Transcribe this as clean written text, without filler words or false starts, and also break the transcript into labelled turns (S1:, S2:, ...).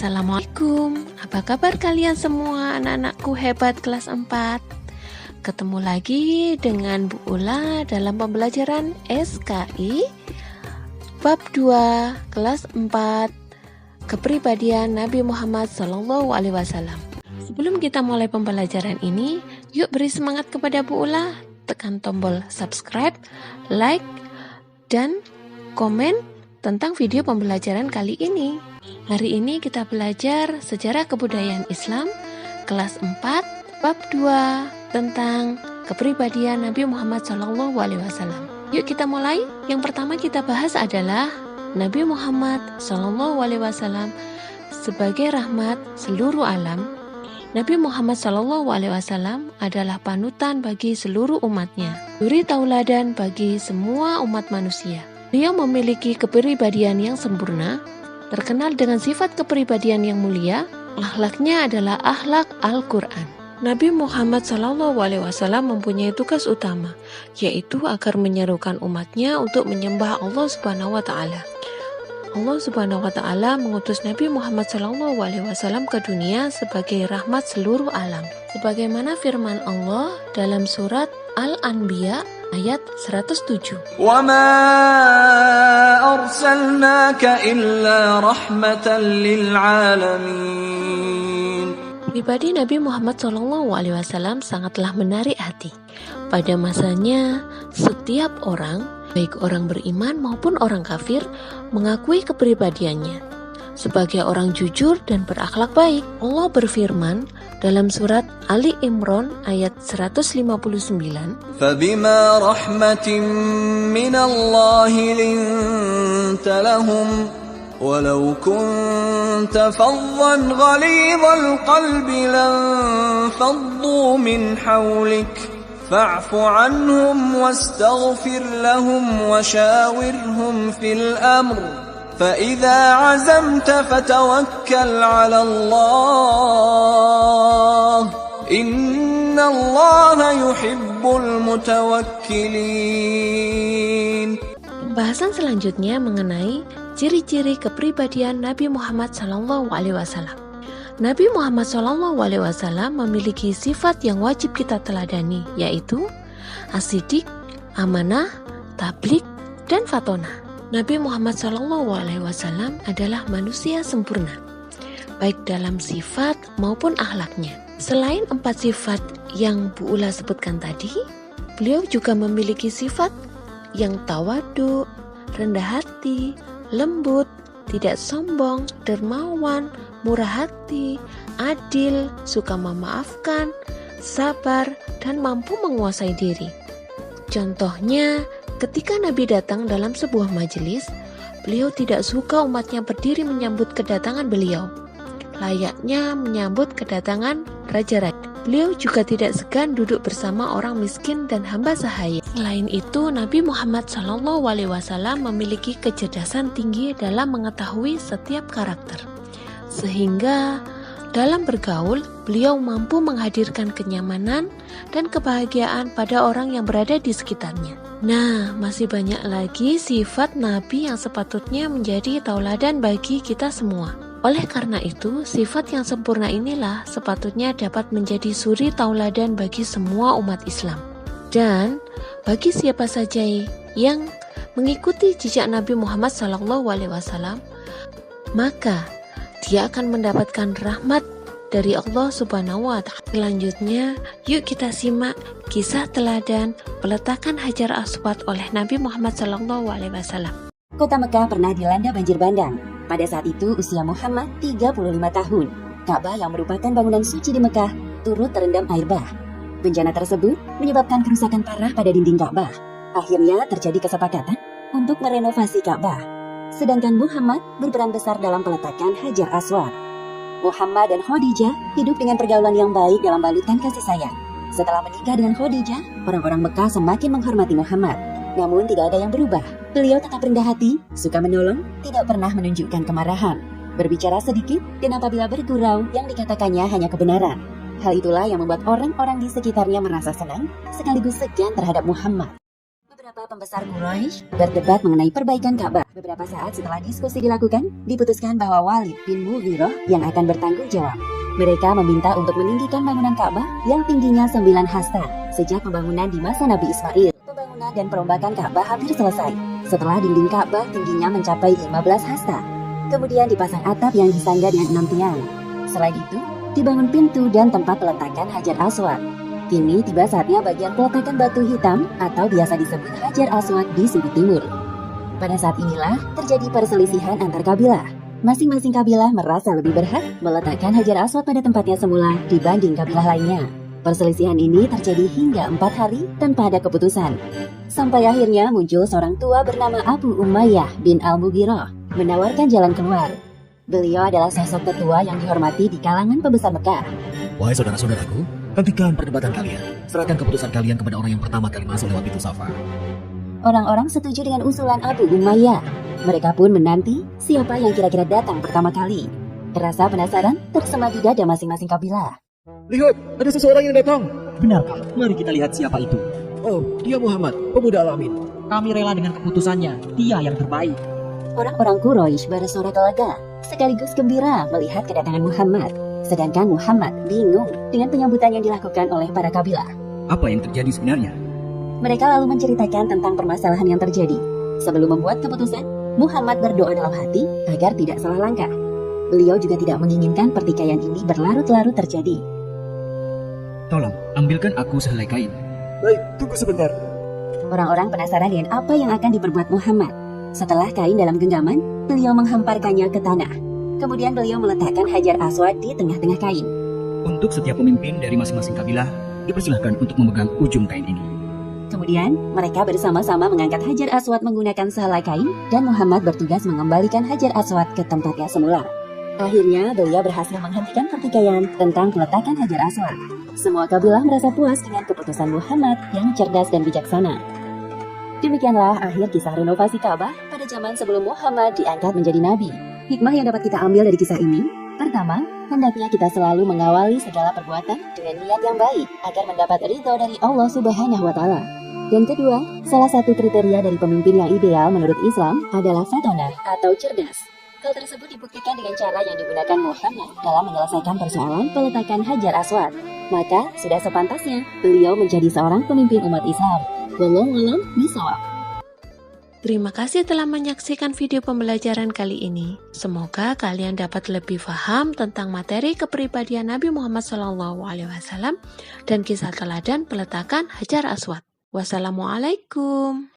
S1: Assalamualaikum, apa kabar kalian semua anak-anakku hebat kelas 4? Ketemu lagi dengan Bu Ula dalam pembelajaran SKI Bab 2 kelas 4 Kepribadian Nabi Muhammad SAW. Sebelum kita mulai pembelajaran ini, yuk beri semangat kepada Bu Ula. Tekan tombol subscribe, like, dan komen tentang video pembelajaran kali ini. Hari ini kita belajar sejarah kebudayaan Islam kelas 4 bab 2 tentang kepribadian Nabi Muhammad SAW. Yuk kita mulai. Yang pertama kita bahas adalah Nabi Muhammad SAW sebagai rahmat seluruh alam. Nabi Muhammad SAW adalah panutan bagi seluruh umatnya, suri tauladan bagi semua umat manusia. Beliau memiliki kepribadian yang sempurna, terkenal dengan sifat kepribadian yang mulia. Akhlaknya adalah akhlak Al-Quran. Nabi Muhammad SAW mempunyai tugas utama, yaitu agar menyerukan umatnya untuk menyembah Allah Subhanahu wa Ta'ala. Allah Subhanahu wa Ta'ala mengutus Nabi Muhammad SAW ke dunia sebagai rahmat seluruh alam. Sebagaimana firman Allah dalam surat Al-Anbiya ayat 107.
S2: وَمَا أَرْسَلْنَاكَ إِلَّا رَحْمَةً لِلْعَالَمِينَ.
S1: Pribadi Nabi Muhammad SAW sangatlah menarik hati. Pada masanya, setiap orang, baik orang beriman maupun orang kafir, mengakui kepribadiannya sebagai orang jujur dan berakhlak baik. Allah berfirman dalam surat Ali Imran ayat 159,
S2: فَبِمَا رَحْمَةٍ مِّنَ اللَّهِ لِنتَ لَهُمْ وَلَوْ كُنتَ فَظًّا غَلِيظَ الْقَلْبِ لَانفَضُّوا مِنْ حَوْلِكَ فَاعْفُ عَنْهُمْ وَاسْتَغْفِرْ لَهُمْ وَشَاوِرْهُمْ فِي الْأَمْرِ فَإِذَا عَزَمْتَ فَتَوَكَّلْ عَلَى اللَّهِ إِنَّ اللَّهَ يُحِبُّ الْمُتَوَكِّلِينَ.
S1: Pembahasan selanjutnya mengenai ciri-ciri kepribadian Nabi Muhammad SAW. Nabi Muhammad SAW memiliki sifat yang wajib kita teladani, yaitu as-siddiq, amanah, tabligh, dan fatonah. Nabi Muhammad SAW adalah manusia sempurna, baik dalam sifat maupun akhlaknya. Selain 4 sifat yang Bu Ula sebutkan tadi, beliau juga memiliki sifat yang tawadu, rendah hati, lembut, tidak sombong, dermawan, murah hati, adil, suka memaafkan, sabar, dan mampu menguasai diri. Contohnya, ketika Nabi datang dalam sebuah majelis, beliau tidak suka umatnya berdiri menyambut kedatangan beliau, layaknya menyambut kedatangan raja-raja. Beliau juga tidak segan duduk bersama orang miskin dan hamba sahaya. Selain itu, Nabi Muhammad SAW memiliki kecerdasan tinggi dalam mengetahui setiap karakter, sehingga dalam bergaul, beliau mampu menghadirkan kenyamanan dan kebahagiaan pada orang yang berada di sekitarnya. Nah, masih banyak lagi sifat Nabi yang sepatutnya menjadi tauladan bagi kita semua. Oleh karena itu, sifat yang sempurna inilah sepatutnya dapat menjadi suri tauladan bagi semua umat Islam. Dan bagi siapa saja yang mengikuti jejak Nabi Muhammad SAW, maka dia akan mendapatkan rahmat dari Allah Subhanahu wa Ta'ala. Selanjutnya, yuk kita simak kisah teladan peletakan Hajar Aswad oleh Nabi Muhammad SAW.
S3: Kota Mekah pernah dilanda banjir bandang. Pada saat itu usia Muhammad 35 tahun. Ka'bah yang merupakan bangunan suci di Mekah turut terendam air bah. Bencana tersebut menyebabkan kerusakan parah pada dinding Ka'bah. Akhirnya terjadi kesepakatan untuk merenovasi Ka'bah. Sedangkan Muhammad berperan besar dalam peletakan Hajar Aswad. Muhammad dan Khadijah hidup dengan pergaulan yang baik dalam balutan kasih sayang. Setelah menikah dengan Khadijah, orang-orang Mekah semakin menghormati Muhammad. Namun tidak ada yang berubah. Beliau tetap rendah hati, suka menolong, tidak pernah menunjukkan kemarahan, berbicara sedikit, dan apabila bergurau, yang dikatakannya hanya kebenaran. Hal itulah yang membuat orang-orang di sekitarnya merasa senang, sekaligus segan terhadap Muhammad. Beberapa Beberapa pembesar Quraisy berdebat mengenai perbaikan Ka'bah. Beberapa saat setelah diskusi dilakukan, diputuskan bahwa Walid bin Mughirah yang akan bertanggung jawab. Mereka meminta untuk meninggikan bangunan Ka'bah yang tingginya 9 hasta. Sejak pembangunan di masa Nabi Ismail, pembangunan dan perombakan Ka'bah hampir selesai. Setelah dinding Ka'bah tingginya mencapai 15 hasta. Kemudian dipasang atap yang disangga dengan 6 tiang. Selain itu, dibangun pintu dan tempat peletakan Hajar Aswad. Kini tiba saatnya bagian peletakan batu hitam atau biasa disebut Hajar Aswad di sudut timur. Pada saat inilah terjadi perselisihan antar kabilah. Masing-masing kabilah merasa lebih berhak meletakkan Hajar Aswad pada tempatnya semula dibanding kabilah lainnya. Perselisihan ini terjadi hingga 4 hari tanpa ada keputusan. Sampai akhirnya muncul seorang tua bernama Abu Umayyah bin Al-Mughirah menawarkan jalan keluar. Beliau adalah sosok tetua yang dihormati di kalangan pembesar Mekah.
S4: Wahai saudara-saudaraku, hentikan perdebatan kalian. Serahkan keputusan kalian kepada orang yang pertama kali masuk lewat pintu Safa.
S3: Orang-orang setuju dengan usulan Abu Umayyah. Mereka pun menanti siapa yang kira-kira datang pertama kali. Rasa penasaran tersema di dada masing-masing kabilah.
S4: Lihat, ada seseorang yang datang.
S5: Benarkah? Mari kita lihat siapa itu.
S4: Oh, dia Muhammad, pemuda Al-Amin.
S5: Kami rela dengan keputusannya. Dia yang terbaik.
S3: Orang-orang Quraisy bersorak lega, sekaligus gembira melihat kedatangan Muhammad. Sedangkan Muhammad bingung dengan penyambutan yang dilakukan oleh para kabilah.
S4: Apa yang terjadi sebenarnya?
S3: Mereka lalu menceritakan tentang permasalahan yang terjadi. Sebelum membuat keputusan, Muhammad berdoa dalam hati agar tidak salah langkah. Beliau juga tidak menginginkan pertikaian ini berlarut-larut terjadi.
S4: Tolong, ambilkan aku sehelai kain.
S5: Baik, tunggu sebentar.
S3: Orang-orang penasaran dengan apa yang akan diperbuat Muhammad. Setelah kain dalam genggaman, beliau menghamparkannya ke tanah. Kemudian beliau meletakkan Hajar Aswad di tengah-tengah kain.
S4: Untuk setiap pemimpin dari masing-masing kabilah, dipersilahkan untuk memegang ujung kain ini.
S3: Kemudian, mereka bersama-sama mengangkat Hajar Aswad menggunakan sehelai kain dan Muhammad bertugas mengembalikan Hajar Aswad ke tempatnya semula. Akhirnya, beliau berhasil menghentikan pertikaian tentang peletakan Hajar Aswad. Semua kabilah merasa puas dengan keputusan Muhammad yang cerdas dan bijaksana. Demikianlah akhir kisah renovasi Ka'bah pada zaman sebelum Muhammad diangkat menjadi nabi. Hikmah yang dapat kita ambil dari kisah ini, pertama, hendaknya kita selalu mengawali segala perbuatan dengan niat yang baik agar mendapat ridho dari Allah Subhanahu wa Ta'ala. Dan kedua, salah satu kriteria dari pemimpin yang ideal menurut Islam adalah fatonah atau cerdas. Hal tersebut dibuktikan dengan cara yang digunakan Muhammad dalam menyelesaikan persoalan peletakan Hajar Aswad. Maka sudah sepantasnya beliau menjadi seorang pemimpin umat Islam. Wallahu a'lam bishawab.
S1: Terima kasih telah menyaksikan video pembelajaran kali ini. Semoga kalian dapat lebih paham tentang materi kepribadian Nabi Muhammad SAW dan kisah teladan peletakan Hajar Aswad. Wassalamualaikum.